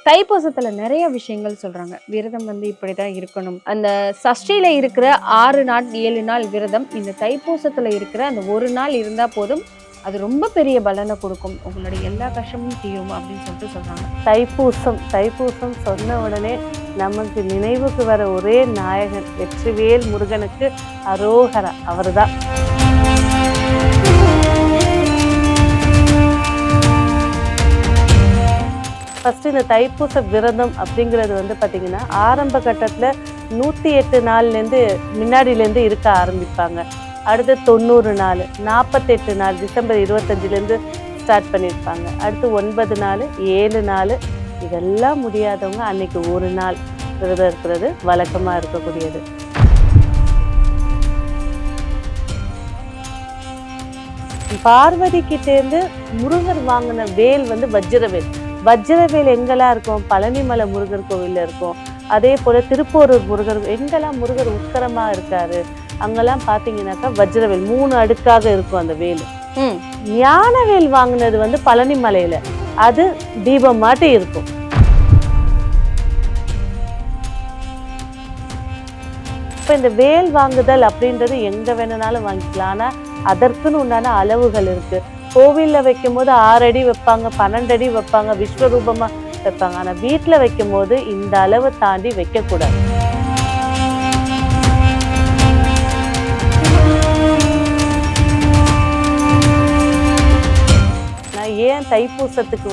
தைப்பூசத்துல நிறைய விஷயங்கள் சொல்றாங்க. விரதம் இப்படிதான் இருக்கணும். அந்த சஷ்டியில இருக்கிற 6 நாள் 7 நாள் விரதம் இந்த தைப்பூசத்துல இருக்கிற அந்த ஒரு நாள் இருந்தா போதும். அது ரொம்ப பெரிய பலனை கொடுக்கும். உங்களுடைய எல்லா கஷ்டமும் தீரும் அப்படின்னு சொல்றாங்க. தைப்பூசம் தைப்பூசம் சொன்ன உடனே நமக்கு நினைவுக்கு வர ஒரே நாயகன் வெற்றிவேல் முருகனுக்கு அரோகரா. அவர்தான். ஃபர்ஸ்ட் இந்த தைப்பூச விரதம் அப்படிங்கிறது பார்த்தீங்கன்னா ஆரம்ப கட்டத்தில் 108 நாள்லேருந்து முன்னாடியிலேருந்து இருக்க ஆரம்பிப்பாங்க. அடுத்து 90 நாள், 48 நாள், டிசம்பர் 25லேருந்து ஸ்டார்ட் பண்ணியிருப்பாங்க. அடுத்து 9 நாள், 7 நாள், இதெல்லாம் முடியாதவங்க அன்னைக்கு ஒரு நாள் விரதம் இருக்கிறது வழக்கமாக இருக்கக்கூடியது. பார்வதி கிட்டேருந்து முருகர் வாங்கின வேல் வஜ்ரவேல். வஜ்ரவேல் எங்கெல்லாம் இருக்கும்? பழனிமலை முருகர் கோவில்ல இருக்கும். அதே போல திருப்போரூர் முருகர் எங்கெல்லாம் முருகர் உட்கரமா இருக்காரு அங்கெல்லாம் பாத்தீங்கன்னாக்கா வஜ்ரவேல் 3 அடுக்காக இருக்கும் அந்த வேல். ஞானவேல் வாங்கினது பழனிமலையில, அது தீபம் மாட்டி இருக்கும். இப்ப இந்த வேல் வாங்குதல் அப்படின்றது எங்க வேணும்னாலும் வாங்கிக்கலாம். ஆனா அதற்குன்னு உண்டான அளவுகள் இருக்கு. கோவில்ல வைக்கும் போது 6 அடி வைப்பாங்க, 12 அடி வைப்பாங்க, விஸ்வரூபமா வைப்பாங்க. ஆனா வீட்டுல வைக்கும் போது இந்த அளவு தாண்டி வைக்க கூடாது. நான் ஏன் தைப்பூசத்துக்கு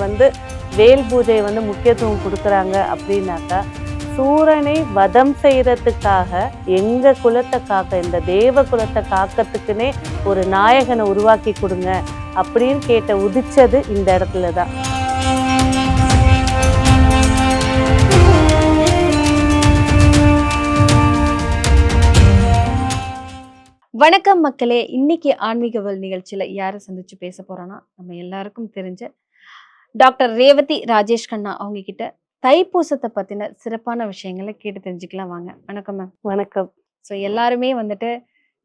வேல் பூஜை முக்கியத்துவம் கொடுக்குறாங்க அப்படின்னாக்கா, சூரனை வதம் செய்யறதுக்காக எங்க குலத்தை காக்க, இந்த தேவ குலத்தை காக்கிறதுக்குன்னே ஒரு நாயகனை உருவாக்கி கொடுங்க அப்படின்னு கேட்ட உதிச்சது இந்த இடத்துலதான். வணக்கம் மக்களே. இன்னைக்கு ஆன்மீகவல் நிகழ்ச்சியில யாரை சந்திச்சு பேச போறோம்னா, நம்ம எல்லாருக்கும் தெரிஞ்ச டாக்டர் ரேவதி ராஜேஷ் கண்ணா அவங்க கிட்ட தைப்பூசத்தை பத்தின சிறப்பான விஷயங்களை கேட்டு தெரிஞ்சுக்கலாம். வாங்க. வணக்கம் மேம். வணக்கம். ஸோ எல்லாருமே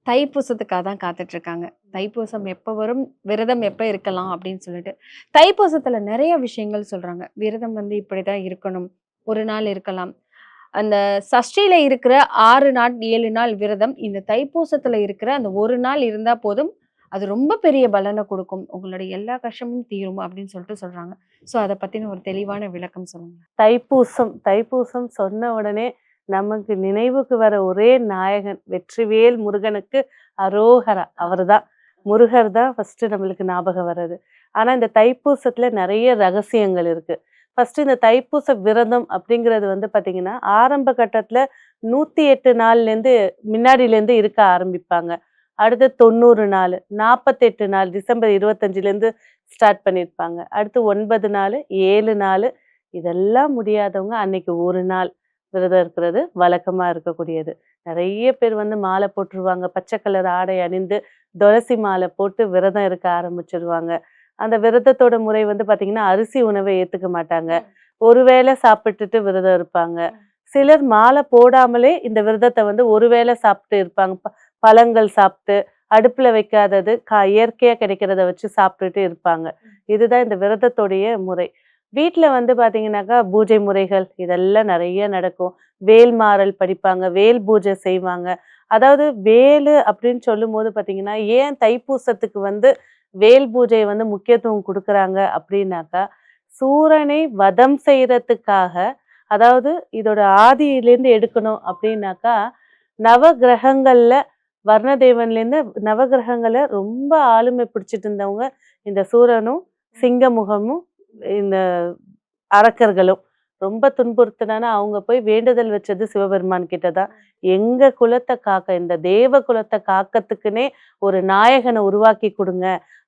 தைப்பூசத்துக்காக தான் காத்துட்டு இருக்காங்க. தைப்பூசம் எப்போ வரும், விரதம் எப்போ இருக்கலாம் அப்படின்னு சொல்லிட்டு. தைப்பூசத்துல நிறைய விஷயங்கள் சொல்றாங்க. விரதம் இப்படிதான் இருக்கணும், ஒரு நாள் இருக்கலாம். அந்த சஷ்டியில இருக்கிற 6 நாள் 7 நாள் விரதம் இந்த தைப்பூசத்துல இருக்கிற அந்த ஒரு நாள் இருந்தா போதும். அது ரொம்ப பெரிய பலனை கொடுக்கும். உங்களுடைய எல்லா கஷ்டமும் தீரும் அப்படின்னு சொல்றாங்க. ஸோ அதை பத்தின ஒரு தெளிவான விளக்கம் சொல்லுங்க. தைப்பூசம் சொன்ன உடனே நமக்கு நினைவுக்கு வர ஒரே நாயகன் வெற்றிவேல் முருகனுக்கு அரோகரா. அவர்தான். முருகர் தான் ஃபர்ஸ்ட் நம்மளுக்கு ஞாபகம் வர்றது. ஆனா இந்த தைப்பூசத்துல நிறைய ரகசியங்கள் இருக்கு. ஃபர்ஸ்ட் இந்த தைப்பூச விரதம் அப்படிங்கிறது பாத்தீங்கன்னா ஆரம்ப கட்டத்துல 108 நாள்லேருந்து முன்னாடியிலேருந்து இருக்க ஆரம்பிப்பாங்க. அடுத்து 90 நாள், 48 நாள், டிசம்பர் 25லேருந்து ஸ்டார்ட் பண்ணியிருப்பாங்க. அடுத்து 9 நாள், 7 நாள், இதெல்லாம் முடியாதவங்க அன்னைக்கு ஒரு நாள் விரதம் இருக்கிறது வழக்கமா இருக்கக்கூடியது. நிறைய பேர் மாலை போட்டுருவாங்க, பச்சை கலர் ஆடை அணிந்து துளசி மாலை போட்டு விரதம் இருக்க ஆரம்பிச்சிருவாங்க. அந்த விரதத்தோட முறை பாத்தீங்கன்னா அரிசி உணவை ஏத்துக்க மாட்டாங்க. ஒருவேளை சாப்பிட்டுட்டு விரதம் இருப்பாங்க. சிலர் மாலை போடாமலே இந்த விரதத்தை ஒருவேளை சாப்பிட்டு இருப்பாங்க. பழங்கள் சாப்பிட்டு, அடுப்புல வைக்காதது இயற்கையா கிடைக்கிறத வச்சு சாப்பிட்டுட்டு இருப்பாங்க. இதுதான் இந்த விரதத்தோடைய முறை. வீட்டுல பாத்தீங்கன்னாக்கா பூஜை முறைகள் இதெல்லாம் நிறைய நடக்கும். வேல் மாறல் படிப்பாங்க, வேல் பூஜை செய்வாங்க. அதாவது வேலு அப்படின்னு சொல்லும் போது பாத்தீங்கன்னா ஏன் தைப்பூசத்துக்கு வேல் பூஜை முக்கியத்துவம் கொடுக்குறாங்க அப்படின்னாக்கா, சூரனை வதம் செய்யறதுக்காக, அதாவது இதோட ஆதியிலேருந்து எடுக்கணும் அப்படின்னாக்கா, நவகிரகங்கள்ல வர்ணதேவன்லேருந்து நவகிரகங்களை ரொம்ப ஆளுமை பிடிச்சிட்டு இருந்தவங்க இந்த சூரனும் சிங்கமுகமும் இந்த அரக்கர்களும். ரொம்ப துன்புறுத்தினா அவங்க போய் வேண்டுதல் வச்சது சிவபெருமான் கிட்டதான். எங்க குலத்தை காக்க, இந்த தேவ குலத்தை காக்கிறதுக்குன்னே ஒரு நாயகனை உருவாக்கி கொடுங்க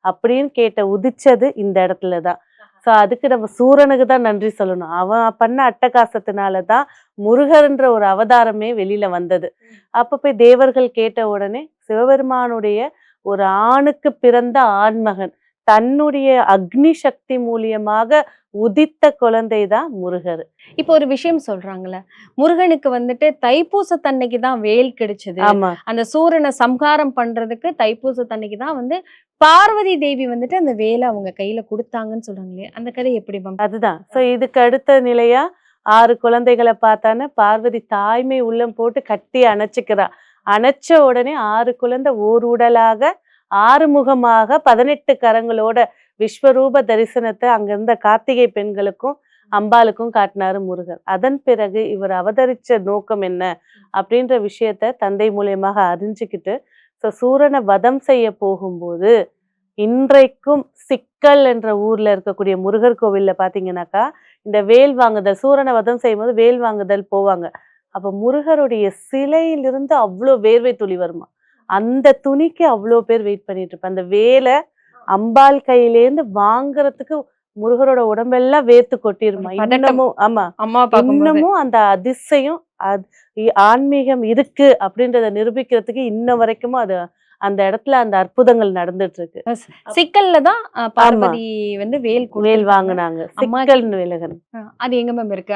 அப்படின்னு கேட்ட உதிச்சது இந்த இடத்துலதான். ஸோ அதுக்கு நம்ம சூரனுக்கு தான் நன்றி சொல்லணும். அவன் பண்ண அட்டகாசத்தினாலதான் முருகர்ன்ற ஒரு அவதாரமே வெளியில வந்தது. அப்ப போய் தேவர்கள் கேட்ட உடனே சிவபெருமானுடைய ஒரு ஆணுக்கு பிறந்த ஆண்மகன் தன்னுடைய அக்னி சக்தி மூலியமாக உதித்த குழந்தை தான் முருகர். இப்போ ஒரு விஷயம் சொல்றாங்கல்ல, முருகனுக்கு வந்துட்டு தைப்பூசத்தன்னைக்கு தான் வேல் கிடைச்சது. ஆமா, அந்த சூரனை சம்ஹாரம் பண்றதுக்கு தைப்பூசத்தன்னைக்கு தான் வந்து பார்வதி தேவி வந்துட்டு அந்த வேலை அவங்க கையில குடுத்தாங்கன்னு சொல்றாங்களே, அந்த கதை எப்படி மேம்? அதுதான். சோ இதுக்கு அடுத்த நிலையா 6 குழந்தைகளை பார்த்தானே பார்வதி தாய்மை உள்ளம் போட்டு கட்டி அணைச்சுக்கிறா. அணைச்ச உடனே 6 குழந்தை ஓர் உடலாக ஆறுமுகமாக 18 கரங்களோட விஸ்வரூப தரிசனத்தை அங்க இருந்த கார்த்திகை பெண்களுக்கும் அம்பாளுக்கும் காட்டினாரு முருகர். அதன் பிறகு இவர் அவதரிச்ச நோக்கம் என்ன அப்படின்ற விஷயத்த தந்தை மூலியமாக அறிஞ்சுக்கிட்டு சூரனை வதம் செய்ய போகும்போது இன்றைக்கும் சிக்கல் என்ற ஊர்ல இருக்கக்கூடிய முருகர் கோவில்ல பாத்தீங்கன்னாக்கா இந்த வேல் வாங்குதல், சூரனை வதம் செய்யும் போது வேல் வாங்குதல் போவாங்க. அப்ப முருகருடைய சிலையிலிருந்து அவ்வளோ வேர்வை துளி வருமா, அந்த துணிக்கு அவ்வளோ பேர் வெயிட் பண்ணிட்டு இருப்பாங்க. அந்த வேலை அம்பாள் கையிலேருந்து வாங்குறதுக்கு முருகரோட உடம்பெல்லாம் வேர்த்து கொட்டிருமா இன்னமும். ஆமா, அம்மா பார்க்கும்போது இன்னமும் அந்த அதிசயம் ஆன்மீகம் இருக்கு அப்படின்றத நிரூபிக்கிறதுக்கு இன்ன வரைக்கும் அது அந்த இடத்துல அந்த அற்புதங்கள் நடந்துட்டு இருக்கு. சிக்கல்ல தான் பார்வதி வந்து வேல் வேல் வாங்குனாங்க. சிக்கல் விலகன் அது எங்க மேம் இருக்கு?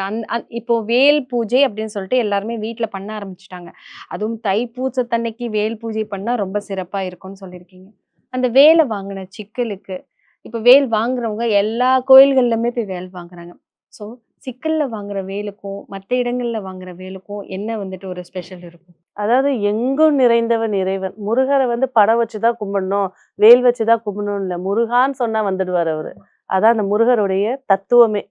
இப்போ வேல் பூஜை அப்படின்னு சொல்லிட்டு எல்லாருமே வீட்ல பண்ண ஆரம்பிச்சுட்டாங்க. அதுவும் தைப்பூசத்தன்னைக்கு வேல் பூஜை பண்ணா ரொம்ப சிறப்பா இருக்கும்னு சொல்லியிருக்கீங்க. அந்த வேலை வாங்கின சிக்கலுக்கு இப்ப வேல் வாங்குறவங்க எல்லா கோயில்கள்லயுமே போய் வேல் வாங்குறாங்க. சோ சிக்கல்ல வாங்குற வேலுக்கும் மத்த இடங்கள்ல வாங்குற வேலுக்கும் என்ன வந்துட்டு ஒரு ஸ்பெஷல் இருக்கும்? அதாவது எங்கும் நிறைந்தவன் இறைவன். முருகரை வந்து படம் வச்சுதான் கும்பிடணும், வேல் வச்சுதான் கும்பிடணும் இல்ல, முருகான்னு சொன்னா வந்துடுவார் அவரு. அதான் அந்த முருகருடைய தத்துவமே.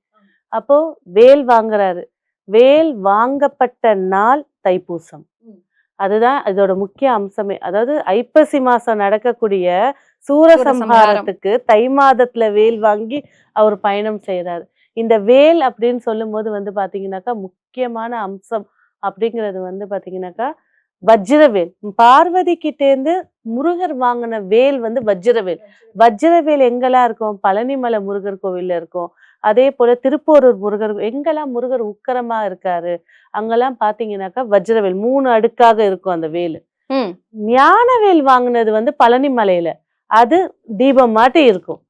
அப்போ வேல் வாங்குறாரு. வேல் வாங்கப்பட்ட நாள் தைப்பூசம். அதுதான் இதோட முக்கிய அம்சமே. அதாவது ஐப்பசி மாசம் நடக்கக்கூடிய சூரசம்ஹாரத்துக்கு தை மாதத்துல வேல் வாங்கி அவர் பயணம் செய்யறாரு. இந்த வேல் அப்படின்னு சொல்லும் போது வந்து பாத்தீங்கன்னாக்கா முக்கியமான அம்சம் அப்படிங்கிறது வந்து பாத்தீங்கன்னாக்கா வஜ்ரவேல். பார்வதி கிட்டேந்து முருகர் வாங்கின வேல் வந்து வஜ்ரவேல். வஜ்ரவேல் எங்கெல்லாம் இருக்கும்? பழனிமலை முருகர் கோவில்ல இருக்கும். அதே போல திருப்போரூர் முருகர் எங்கெல்லாம் முருகர் உக்கரமா இருக்காரு அங்கெல்லாம் பாத்தீங்கன்னாக்கா வஜ்ரவேல் 3 அடுக்காக இருக்கும் அந்த வேலு. ஞானவேல் வாங்கினது வந்து பழனிமலையில, அது தீபம் மாட்டி இருக்கும்.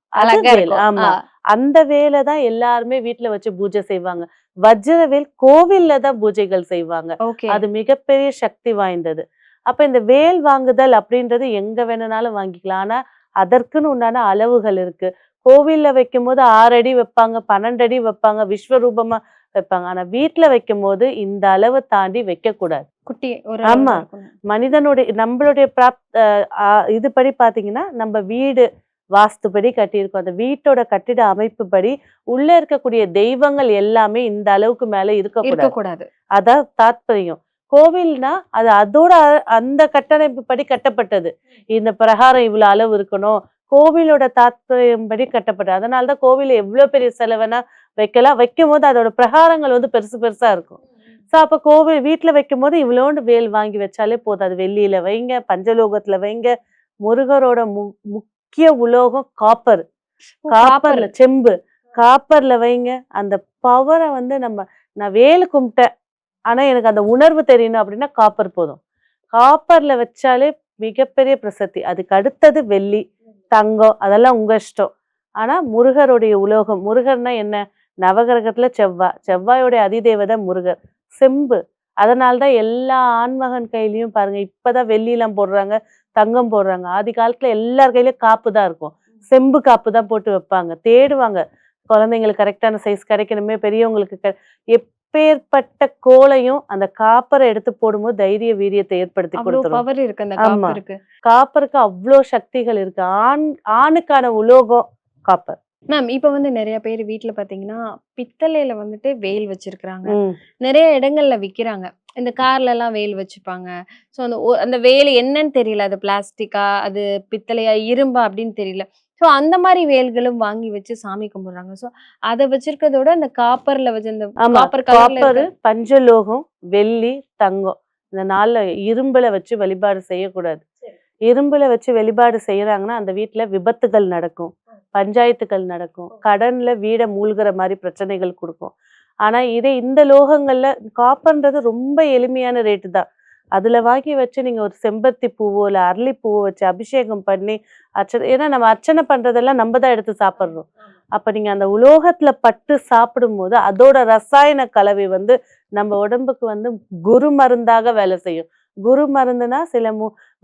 ஆமா, அந்த வேலை தான் எல்லாருமே வீட்டுல வச்சு பூஜை செய்வாங்க. வஜ்ரவேல் கோவில்ல தான் பூஜைகள் செய்வாங்க. அது மிகப்பெரிய சக்தி வாய்ந்தது. அப்ப இந்த வேல் வாங்குதல் அப்படின்றது எங்க வேணும்னாலும் வாங்கிக்கலாம். ஆனா அதற்குன்னு உண்டான அளவுகள் இருக்கு. கோவில்ல வைக்கும் போது 6 அடி வைப்பாங்க, 12 அடி வைப்பாங்க, விஸ்வரூபமா வைப்பாங்க. ஆனா வீட்டுல வைக்கும் போது இந்த அளவு தாண்டி வைக்க கூடாது. குட்டி ஒரு ஆமா, மனிதனுடைய நம்மளுடைய இதுபடி பாத்தீங்கன்னா நம்ம வீடு வாஸ்துபடி கட்டியிருக்கோம். அந்த வீட்டோட கட்டிட அமைப்பு படி உள்ள இருக்கக்கூடிய தெய்வங்கள் எல்லாமே இந்த அளவுக்கு மேல இருக்கக்கூடாது. அதான் தாத்பரியம். கோவில்னா அது அதோட அந்த கட்டமைப்பு படி கட்டப்பட்டது. இந்த பிரகாரம் இவ்வளவு அளவு இருக்கணும், கோவிலோட தாத்பரியம் படி கட்டப்பட்டது. அதனாலதான் கோவில எவ்வளவு பெரிய செலவுனா வைக்கலாம். வைக்கும் போது அதோட பிரகாரங்கள் வந்து பெருசு பெருசா இருக்கும். சோ அப்ப கோவில் வீட்டுல வைக்கும் போது இவ்வளோண்டு வேல் வாங்கி வச்சாலே போதும். அது வெள்ளியில வைங்க, பஞ்சலோகத்துல வைங்க. முருகரோட முக்கிய உலோகம் காப்பர். காப்பர்ல செம்பு, காப்பர்ல வைங்க. அந்த பவரை வந்து நான் வேலு கும்பிட்டேன் ஆனா எனக்கு அந்த உணர்வு தெரியணும் அப்படின்னா காப்பர் போதும். காப்பர்ல வச்சாலே மிகப்பெரிய பிரசத்தி. அதுக்கு அடுத்தது வெள்ளி, தங்கம், அதெல்லாம் உங்க இஷ்டம். ஆனா முருகருடைய உலோகம், முருகர்னா என்ன? நவகிரகத்துல செவ்வாயோடைய அதிதேவதை முருகர். செம்பு. அதனால்தான் எல்லா ஆண்மகன் கையிலயும் பாருங்க, இப்பதான் வெள்ளிலாம் போடுறாங்க, தங்கம் போடுறாங்க. ஆதி காலத்துல எல்லார் கையிலயும் காப்பு தான் இருக்கும். செம்பு காப்பு தான் போட்டு வைப்பாங்க. தேடுவாங்க குழந்தைங்களுக்கு கரெக்டான சைஸ் கிடைக்கணுமே, பெரியவங்களுக்கு எப்பேற்பட்ட கோலையும் அந்த காப்பரை எடுத்து போடும்போது தைரிய வீரியத்தை ஏற்படுத்தி கொடுத்துரும். ஆமா, காப்பருக்கு அவ்வளோ சக்திகள் இருக்கு. ஆணுக்கான உலோகம் காப்பர். மேம் இப்ப வந்து நிறைய பேர் வீட்டுல பாத்தீங்கன்னா பித்தளையில வந்துட்டு வேல் வச்சிருக்கிறாங்க. நிறைய இடங்கள்ல விக்கிறாங்க. இந்த கார்ல எல்லாம் வேல் வச்சுப்பாங்க. சோ அந்த வேல் என்னன்னு தெரியல, அது பிளாஸ்டிக்கா, அது பித்தளையா, இரும்பா அப்படின்னு தெரியல. சோ அந்த மாதிரி வேல்களும் வாங்கி வச்சு சாமி கும்பிடுறாங்க. சோ அதை வச்சிருக்கிறதோட அந்த காப்பர்ல வச்சு இந்த காப்பர், பஞ்சலோகம், வெள்ளி, தங்கம், இந்த 4 இரும்புல வச்சு வழிபாடு செய்யக்கூடாது. இரும்புல வச்சு வழிபாடு செய்யறாங்கன்னா அந்த வீட்டுல விபத்துகள் நடக்கும், பஞ்சாயத்துகள் நடக்கும், கடன்ல வீட மூழ்கிற மாதிரி பிரச்சனைகள் கொடுக்கும். ஆனா இந்த லோகங்கள்ல காப்பர்ன்றது ரொம்ப எளிமையான ரேட்டு தான். அதுல வாங்கி வச்சு நீங்க ஒரு செம்பருத்தி பூவோ இல்ல அரளி பூவோ வச்சு அபிஷேகம் பண்ணி அர்ச்சனை, ஏன்னா நம்ம அர்ச்சனை பண்றதெல்லாம் நம்ம தான் எடுத்து சாப்பிடுறோம். அப்ப நீங்க அந்த உலோகத்துல பட்டு சாப்பிடும்போது அதோட ரசாயன கலவை வந்து நம்ம உடம்புக்கு வந்து குரு மருந்தாக வேலை செய்யும். குரு மருந்துனா சில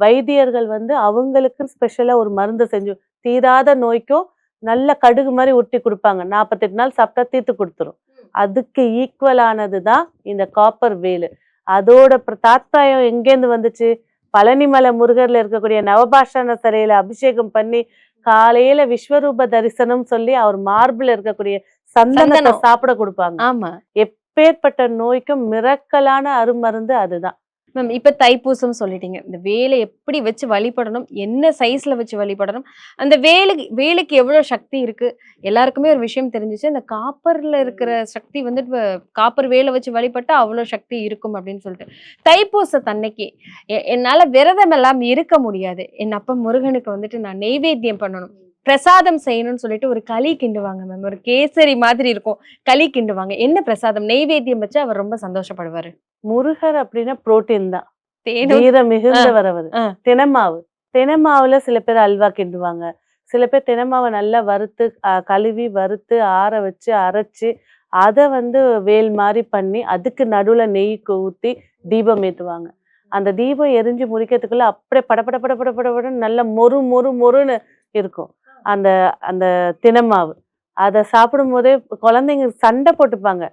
வைத்தியர்கள் வந்து அவங்களுக்கு ஸ்பெஷலா ஒரு மருந்து செஞ்சு தீராத நோய்க்கும் நல்ல கடுகு மாதிரி உருட்டி கொடுப்பாங்க. 48 நாள் சாப்பிட்டா தீர்த்து கொடுத்துரும். அதுக்கு ஈக்குவலானது தான் இந்த காப்பர் வேலு. அதோட தாத்பரியம் எங்கேருந்து வந்துச்சு? பழனிமலை முருகர்ல இருக்கக்கூடிய நவபாஷான சிலையில அபிஷேகம் பண்ணி காலையில விஸ்வரூப தரிசனம் சொல்லி அவர் மார்பிள் இருக்கக்கூடிய சந்தனத்தை சாப்பிட கொடுப்பாங்க. ஆமா, எப்பேற்பட்ட நோய்க்கும் மிரக்கலான அருமருந்து அதுதான். மேம். இப்ப தைப்பூசம் சொல்லிட்டீங்க. இந்த வேலை எப்படி வச்சு வழிபடணும், என்ன சைஸ்ல வச்சு வழிபடணும், அந்த வேலுக்கு எவ்வளவு சக்தி இருக்கு, எல்லாருக்குமே ஒரு விஷயம் தெரிஞ்சிச்சு. அந்த காப்பர்ல இருக்கிற சக்தி வந்து காப்பர் வேலை வச்சு வழிபட்டா அவ்வளவு சக்தி இருக்கும் அப்படின்னு சொல்லிட்டு, தைப்பூசத்தன்னைக்கு என்னால விரதம் எல்லாம் இருக்க முடியாது, என் அப்பா முருகனுக்கு வந்துட்டு நான் நெய்வேத்தியம் பண்ணணும், பிரசாதம் செய்யணும்னு சொல்லிட்டு ஒரு களி கிண்டுவாங்க மேம். ஒரு கேசரி மாதிரி இருக்கும், களி கிண்டுவாங்க. என்ன பிரசாதம் நெய்வேத்தியம் வச்சு அவர் ரொம்ப சந்தோஷப்படுவாரு? முருகர் அப்படின்னா புரோட்டீன் தான், தேனும் வீரம் மிகுந்தவர் அவர். தினமாவு, தினமாவுல சில பேர் அல்வா கிண்டுவாங்க, சில பேர் தினமாவை நல்லா வறுத்து கழுவி வறுத்து ஆற வச்சு அரைச்சு அதை வந்து வேல் மாதிரி பண்ணி அதுக்கு நடுவுல நெய் ஊத்தி தீபம் ஏத்துவாங்க. அந்த தீபம் எரிஞ்சு முடிக்கிறதுக்குள்ள அப்படியே படபட படபட படபடன்னு நல்ல மொறு மொறு மொறுன்னு இருக்கும் அந்த அந்த தினமாவு. அதை சாப்பிடும் போதே குழந்தைங்க சண்டை போட்டுப்பாங்க.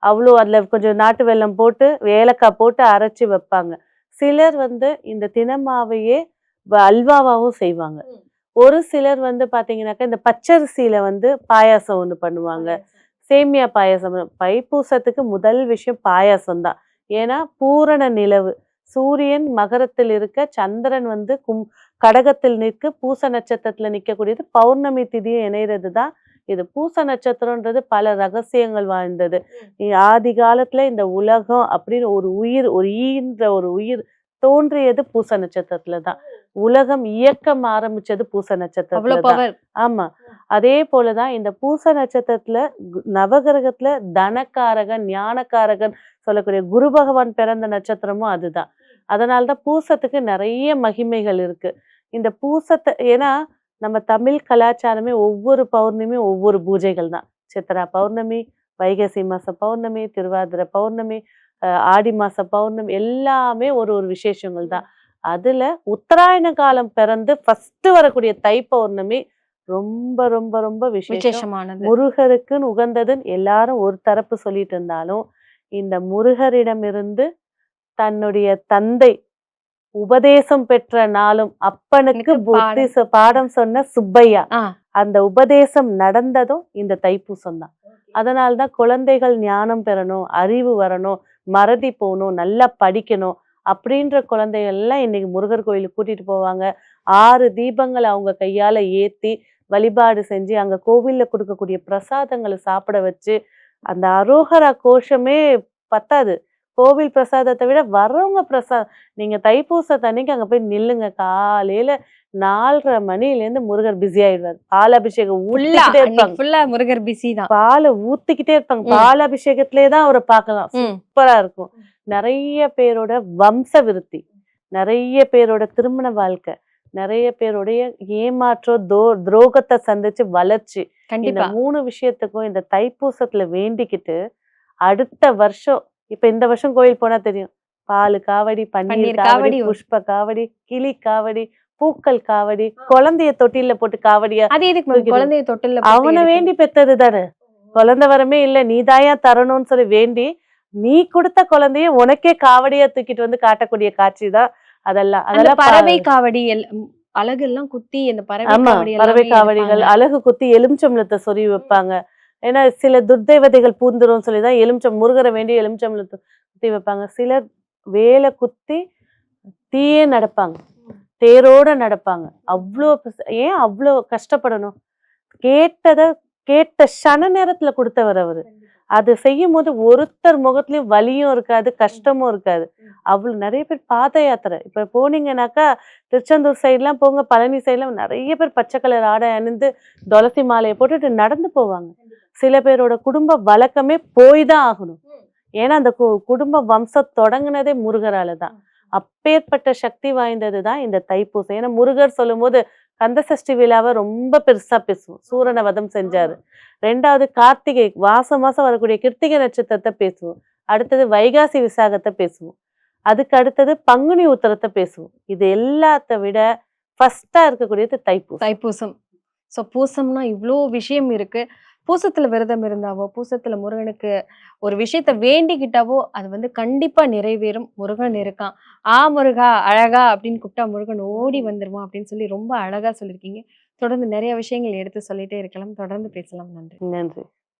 அவ்வளோ அதில் கொஞ்சம் நாட்டு வெல்லம் போட்டு ஏலக்காய் போட்டு அரைச்சி வைப்பாங்க. சிலர் வந்து இந்த தினமாவையே அல்வாவாகவும் செய்வாங்க. ஒரு சிலர் வந்து பார்த்தீங்கன்னாக்கா இந்த பச்சரிசியில வந்து பாயாசம் ஒன்று பண்ணுவாங்க, சேமியா பாயாசம். தைப்பூசத்துக்கு முதல் விஷயம் பாயாசம் தான். ஏன்னா பூரண நிலவு, சூரியன் மகரத்தில் இருக்க, சந்திரன் வந்து கடகத்தில் நிற்க, பூச நட்சத்திரத்துல நிற்கக்கூடியது, பௌர்ணமி திதியை இணைகிறது தான் இது. பூச நட்சத்திரம்ன்றது பல ரகசியங்கள் வாய்ந்தது. ஆதி காலத்துல இந்த உலகம் அப்படின்னு ஒரு உயிர், ஒரு ஈன்ற ஒரு உயிர் தோன்றியது பூச நட்சத்திரத்துல தான். உலகம் இயக்கம் ஆரம்பிச்சது பூச நட்சத்திரத்துல தான். ஆமா, அதே போலதான் இந்த பூச நட்சத்திரத்துல நவகிரகத்துல தனக்காரகன் ஞானக்காரகன் சொல்லக்கூடிய குரு பகவான் பிறந்த நட்சத்திரமும் அதுதான். அதனால்தான் பூசத்துக்கு நிறைய மகிமைகள் இருக்கு. இந்த பூசத்தை ஏன்னா நம்ம தமிழ் கலாச்சாரமே ஒவ்வொரு பௌர்ணமியும் ஒவ்வொரு பூஜைகள் தான். சித்ரா பௌர்ணமி, வைகாசி மாச பௌர்ணமி, திருவாதிரை பௌர்ணமி, ஆடி மாச பௌர்ணமி, எல்லாமே ஒரு ஒரு விசேஷங்கள் தான். அதுல உத்தராயண காலம் பிறந்து ஃபர்ஸ்ட் வரக்கூடிய தை பௌர்ணமி ரொம்ப ரொம்ப ரொம்ப விசேஷமானது, முருகருக்குன்னு உகந்ததுன்னு எல்லாரும் ஒரு தரப்பு சொல்லிட்டு இருந்தாலும், இந்த முருகரிடமிருந்து தன்னுடைய தந்தை உபதேசம் பெற்ற நாளும் அப்பனுக்கு புத்தி பாடம் சொன்ன சுப்பையா, அந்த உபதேசம் நடந்ததும் இந்த தைப்பூசம் தான். அதனால்தான் குழந்தைகள் ஞானம் பெறணும், அறிவு வரணும், மறதி போகணும், நல்லா படிக்கணும் அப்படின்ற குழந்தைகள் எல்லாம் இன்னைக்கு முருகர் கோயிலுக்கு கூட்டிட்டு போவாங்க. 6 தீபங்களை அவங்க கையால ஏத்தி வழிபாடு செஞ்சு அங்க கோவில்ல கொடுக்கக்கூடிய பிரசாதங்களை சாப்பிட வச்சு, அந்த அரோகரா கோஷமே பத்தாது. கோவில் பிரசாதத்தை விட வரவங்க பிரசாதம். நீங்க தைப்பூசத்தன்னைக்கு அங்க போய் நில்லுங்க, காலையில 4:30 மணிலேருந்து முருகர் பிஸி ஆயிடுவாரு. பால் அபிஷேகம் ஊத்திக்கிட்டே இருப்பாங்க, முருகர் பிஸி தான், பாலை ஊத்திக்கிட்டே இருப்பாங்க. பால் அபிஷேகத்திலே தான் அவரை பார்க்கலாம், சூப்பரா இருக்கும். நிறைய பேரோட வம்ச விருத்தி, நிறைய பேரோட திருமண வாழ்க்கை, நிறைய பேருடைய ஏமாற்றம் துரோகத்தை சந்திச்சு வளர்ச்சி, இந்த 3 விஷயத்துக்கும் இந்த தைப்பூசத்துல வேண்டிக்கிட்டு அடுத்த வருஷம், இப்ப இந்த வருஷம் கோயில் போனா தெரியும், பால் காவடி, பன்னீர் காவடி, புஷ்ப காவடி, கிளி காவடி, பூக்கள் காவடி, குழந்தைய தொட்டில போட்டு காவடியா, குழந்தைய தொட்டில அவனை வேண்டி பெத்தது தானே. குழந்தை வரமே இல்ல, நீ தாயா தரணும்னு சொல்லி வேண்டி நீ கொடுத்த குழந்தைய உனக்கே காவடியா தூக்கிட்டு வந்து காட்டக்கூடிய காட்சி தான் அதெல்லாம். அதெல்லாம் பறவை காவடி, அழகு எல்லாம் குத்தி அந்த பறவை காவடிகள் அழகு குத்தி எலுமிச்சம்பழத்தை சொறி வைப்பாங்க. ஏன்னா சில துர்தேவதைகள் பூந்துரும் சொல்லிதான் முருகரை வேண்டி எலுமிச்சம்பழத்தை குத்தி வைப்பாங்க. சிலர் வேலை குத்தி தீயே நடப்பாங்க, தேரோட நடப்பாங்க. அவ்வளோ ஏன் அவ்வளோ கஷ்டப்படணும்? கேட்ட சன நேரத்துல கொடுத்தவர் அவரு. அது செய்யும் போது ஒருத்தர் முகத்துலயும் வலியும் இருக்காது, கஷ்டமும் இருக்காது. அவ்வளவு நிறைய பேர் பாத யாத்திரை இப்ப போனீங்கன்னாக்கா, திருச்செந்தூர் சைட்லாம் போங்க, பழனி சைட்லாம் நிறைய பேர் பச்சை கலர் ஆடை அணிந்து துளசி மாலையை போட்டுட்டு நடந்து போவாங்க. சில பேரோட குடும்ப வழக்கமே போய் தான் ஆகணும். ஏன்னா அந்த குடும்ப வம்சம் தொடங்குனதே முருகரால தான். அப்பேற்பட்ட சக்தி வாய்ந்தது தான் இந்த தைப்பூசம். ஏன்னா முருகர் சொல்லும்போது கந்த சஷ்டி விழாவை ரொம்ப பெருசா பேசுவோம். சூரனை வதம் செஞ்சாரு. 2வது கார்த்திகை மாசம் மாசம் வரக்கூடிய கிருத்திகை நட்சத்திரத்தை பேசுவோம். அடுத்தது வைகாசி விசாகத்தை பேசுவோம். அதுக்கு அடுத்தது பங்குனி உத்திரத்தை பேசுவோம். இது எல்லாத்த விட ஃபர்ஸ்டா இருக்கக்கூடியது தைப்பூசம். தைப்பூசம். ஸோ பூசம்னா இவ்வளோ விஷயம் இருக்கு. பூசத்துல விரதம் இருந்தாவோ, பூசத்துல முருகனுக்கு ஒரு விஷயத்த வேண்டிக்கிட்டாவோ, அது வந்து கண்டிப்பா நிறைவேறும். முருகன் இருக்கான். முருகா, அழகா அப்படின்னு கூப்பிட்டா முருகன் ஓடி வந்துருவான் அப்படின்னு சொல்லி ரொம்ப அழகா சொல்லியிருக்கீங்க. தொடர்ந்து நிறைய விஷயங்கள் எடுத்து சொல்லிட்டே இருக்கலாம். தொடர்ந்து பேசலாம். நன்றி. நன்றி.